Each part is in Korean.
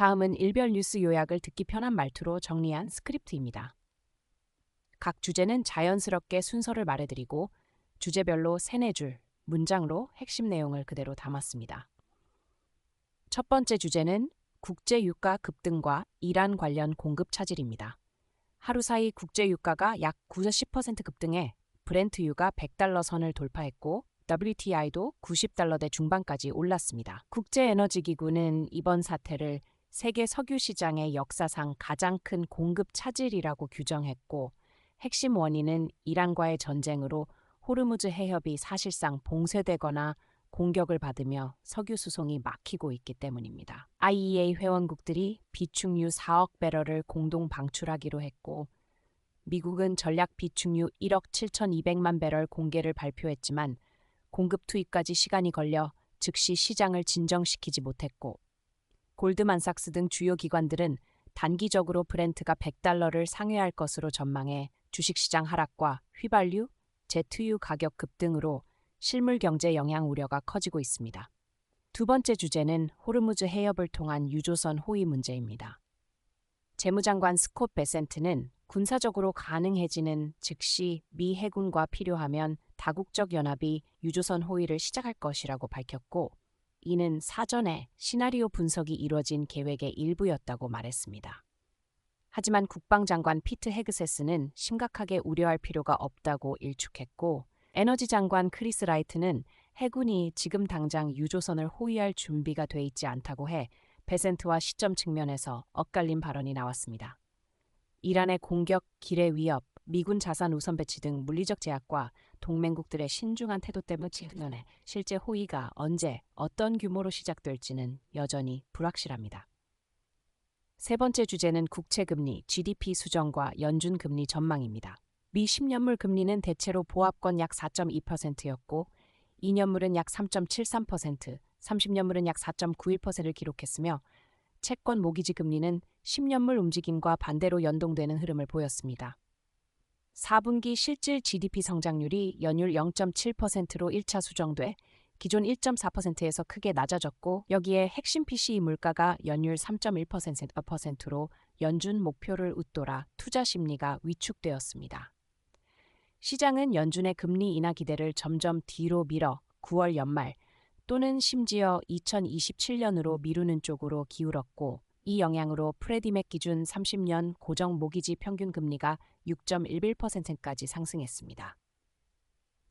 다음은 일별 뉴스 요약을 듣기 편한 말투로 정리한 스크립트입니다. 각 주제는 자연스럽게 순서를 말해드리고 주제별로 3-4줄, 문장으로 핵심 내용을 그대로 담았습니다. 첫 번째 주제는 국제유가 급등과 이란 관련 공급 차질입니다. 하루 사이 국제유가가 약 9-10% 급등해 브렌트유가 $100 선을 돌파했고 WTI도 $90대 중반까지 올랐습니다. 국제에너지기구는 이번 사태를 세계 석유 시장의 역사상 가장 큰 공급 차질이라고 규정했고 핵심 원인은 이란과의 전쟁으로 호르무즈 해협이 사실상 봉쇄되거나 공격을 받으며 석유 수송이 막히고 있기 때문입니다. IEA 회원국들이 비축유 4억 배럴을 공동 방출하기로 했고 미국은 전략 비축유 1억 7,200만 배럴 공개를 발표했지만 공급 투입까지 시간이 걸려 즉시 시장을 진정시키지 못했고 골드만삭스 등 주요 기관들은 단기적으로 브렌트가 $100를 상회할 것으로 전망해 주식시장 하락과 휘발유, 제트유 가격 급등으로 실물 경제 영향 우려가 커지고 있습니다. 두 번째 주제는 호르무즈 해협을 통한 유조선 호위 문제입니다. 재무장관 스콧 베센트는 군사적으로 가능해지는 즉시 미 해군과 필요하면 다국적 연합이 유조선 호위를 시작할 것이라고 밝혔고 이는 사전에 시나리오 분석이 이뤄진 계획의 일부였다고 말했습니다. 하지만 국방장관 피트 헤그세스는 심각하게 우려할 필요가 없다고 일축했고 에너지 장관 크리스 라이트는 해군이 지금 당장 유조선을 호위할 준비가 돼 있지 않다고 해 베센트와 시점 측면에서 엇갈린 발언이 나왔습니다. 이란의 공격, 기뢰 위협, 미군 자산 우선 배치 등 물리적 제약과 동맹국들의 신중한 태도 때문에 실제 호위가 언제, 어떤 규모로 시작될지는 여전히 불확실합니다. 세 번째 주제는 국채금리, GDP 수정과 연준금리 전망입니다. 미 10년물 금리는 대체로 보합권 약 4.2%였고 2년물은 약 3.73%, 30년물은 약 4.91%를 기록했으며 채권 모기지 금리는 10년물 움직임과 반대로 연동되는 흐름을 보였습니다. 4분기 실질 GDP 성장률이 연율 0.7%로 1차 수정돼 기존 1.4%에서 크게 낮아졌고 여기에 핵심 PCE 물가가 연율 3.1%로 연준 목표를 웃돌아 투자 심리가 위축되었습니다. 시장은 연준의 금리 인하 기대를 점점 뒤로 밀어 9월 연말 또는 심지어 2027년으로 미루는 쪽으로 기울었고 이 영향으로 프레디맥 기준 30년 고정 모기지 평균 금리가 6.11%까지 상승했습니다.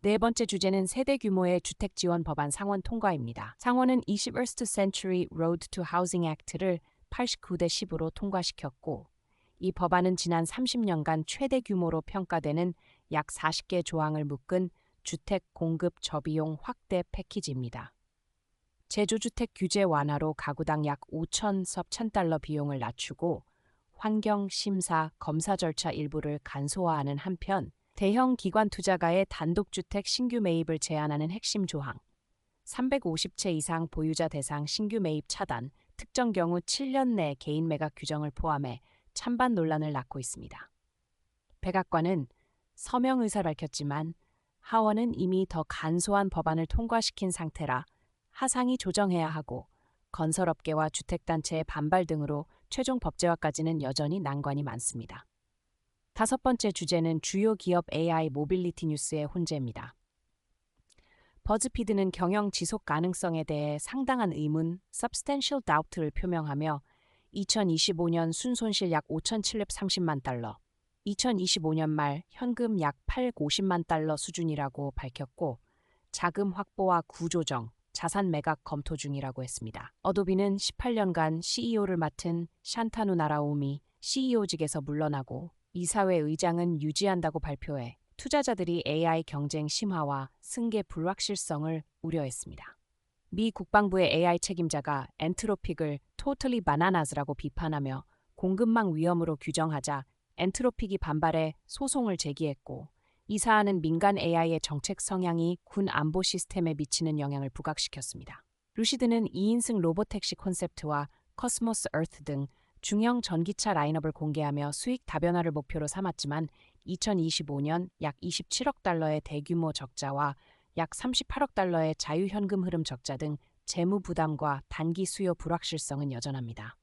네 번째 주제는 세대 규모의 주택 지원 법안 상원 통과입니다. 상원은 21st Century Road to Housing Act를 89대 10으로 통과시켰고 이 법안은 지난 30년간 최대 규모로 평가되는 약 40개 조항을 묶은 주택 공급 저비용 확대 패키지입니다. 제조주택 규제 완화로 가구당 약 5,000섭 $1,000 비용을 낮추고 환경, 심사, 검사 절차 일부를 간소화하는 한편 대형 기관 투자가의 단독주택 신규 매입을 제한하는 핵심 조항, 350채 이상 보유자 대상 신규 매입 차단, 특정 경우 7년 내 개인 매각 규정을 포함해 찬반 논란을 낳고 있습니다. 백악관은 서명 의사를 밝혔지만 하원은 이미 더 간소한 법안을 통과시킨 상태라 하상이 조정해야 하고 건설업계와 주택단체의 반발 등으로 최종 법제화까지는 여전히 난관이 많습니다. 다섯 번째 주제는 주요 기업 AI 모빌리티 뉴스의 혼재입니다. 버즈피드는 경영 지속 가능성에 대해 상당한 의문, substantial doubt를 표명하며 2025년 순손실 약 5,730만 달러, 2025년 말 현금 약 850만 달러 수준이라고 밝혔고 자금 확보와 구조정, 자산 매각 검토 중이라고 했습니다. 어도비는 18년간 CEO를 맡은 샨타누 나라오미 CEO직에서 물러나고 이사회 의장은 유지한다고 발표해 투자자들이 AI 경쟁 심화와 승계 불확실성을 우려했습니다. 미 국방부의 AI 책임자가 엔트로픽을 totally bananas라고 비판하며 공급망 위험으로 규정하자 엔트로픽이 반발해 소송을 제기했고 이 사안은 민간 AI의 정책 성향이 군 안보 시스템에 미치는 영향을 부각시켰습니다. 루시드는 2인승 로보택시 콘셉트와 커스모스 어트 등 중형 전기차 라인업을 공개하며 수익 다변화를 목표로 삼았지만 2025년 약 27억 달러의 대규모 적자와 약 38억 달러의 자유현금 흐름 적자 등 재무 부담과 단기 수요 불확실성은 여전합니다.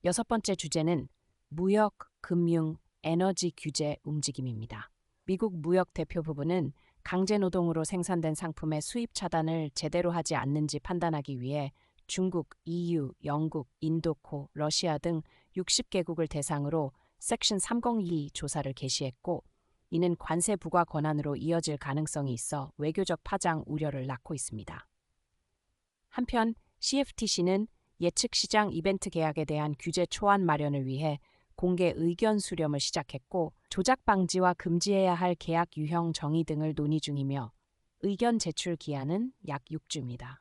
6번째 주제는 무역, 금융, 에너지 규제 움직임입니다. 미국 무역 대표 부부는 강제 노동으로 생산된 상품의 수입 차단을 제대로 하지 않는지 판단하기 위해 중국, EU, 영국, 인도코, 러시아 등 60개국을 대상으로 섹션 302 조사를 개시했고, 이는 관세 부과 권한으로 이어질 가능성이 있어 외교적 파장 우려를 낳고 있습니다. 한편 CFTC는 예측 시장 이벤트 계약에 대한 규제 초안 마련을 위해 공개 의견 수렴을 시작했고, 조작 방지와 금지해야 할 계약 유형 정의 등을 논의 중이며 의견 제출 기한은 약 6주입니다.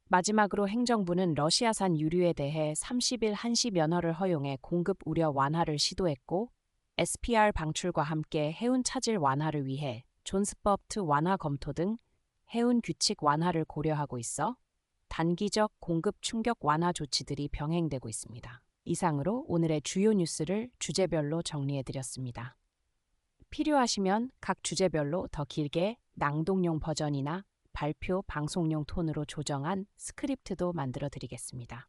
마지막으로 행정부는 러시아산 유류에 대해 30일 한시 면허를 허용해 공급 우려 완화를 시도했고, SPR 방출과 함께 해운 차질 완화를 위해 존스법트 완화 검토 등 해운 규칙 완화를 고려하고 있어 단기적 공급 충격 완화 조치들이 병행되고 있습니다. 이상으로 오늘의 주요 뉴스를 주제별로 정리해드렸습니다. 필요하시면 각 주제별로 더 길게 낭독용 버전이나 발표, 방송용 톤으로 조정한 스크립트도 만들어 드리겠습니다.